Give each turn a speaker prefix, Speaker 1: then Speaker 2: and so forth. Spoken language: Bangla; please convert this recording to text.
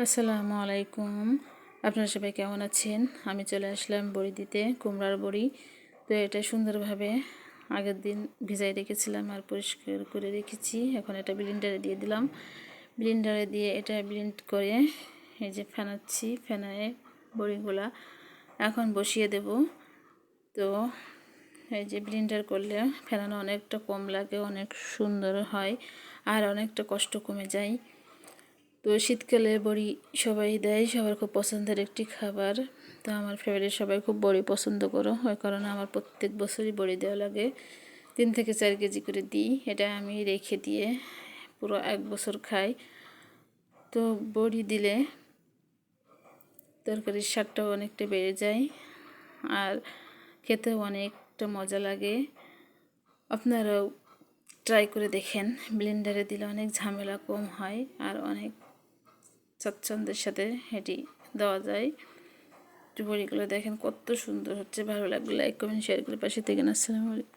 Speaker 1: আসসালামু আলাইকুম। আপনারা সবাই কেমন আছেন? আমি চলে আসলাম বড়ি দিতে, কুমড়ার বড়ি। তো এটা সুন্দরভাবে আগের দিন ভিজাই রেখেছিলাম আর পরিষ্কার করে রেখেছি। এখন এটা ব্লেন্ডারে দিয়ে দিলাম। ব্লেন্ডারে দিয়ে এটা ব্লেন্ড করে এই যে ফেনাচ্ছি, ফেনায়ে বড়িগুলা এখন বসিয়ে দেব। তো এই যে ব্লেন্ডার করলে ফেনানো অনেকটা কম লাগে, অনেক সুন্দর হয় আর অনেকটা কষ্ট কমে যায়। তো শীতকালে বড়ি সবাই দেয়, সবার খুব পছন্দের একটি খাবার। তো আমার ফেভারিট, সবাই খুব বড়ি পছন্দ করো, ওই কারণে আমার প্রত্যেক বছরই বড়ি দেওয়া লাগে। 3 থেকে 4 কেজি করে দিই। এটা আমি রেখে দিয়ে পুরো 1 বছর খাই। তো বড়ি দিলে তরকারির স্বাদটাও অনেকটা বেড়ে যায় আর খেতেও অনেকটা মজা লাগে। আপনারাও ট্রাই করে দেখেন। ব্লেন্ডারে দিলে অনেক ঝামেলা কম হয় আর অনেক স্বাচ্ছন্দ্যের সাথে এটি দেওয়া যায়। বড়িগুলো দেখেন কত সুন্দর হচ্ছে। ভালো লাগলে লাইক কমেন্ট শেয়ার করে পাশে থেকে। আসসালামু আলাইকুম।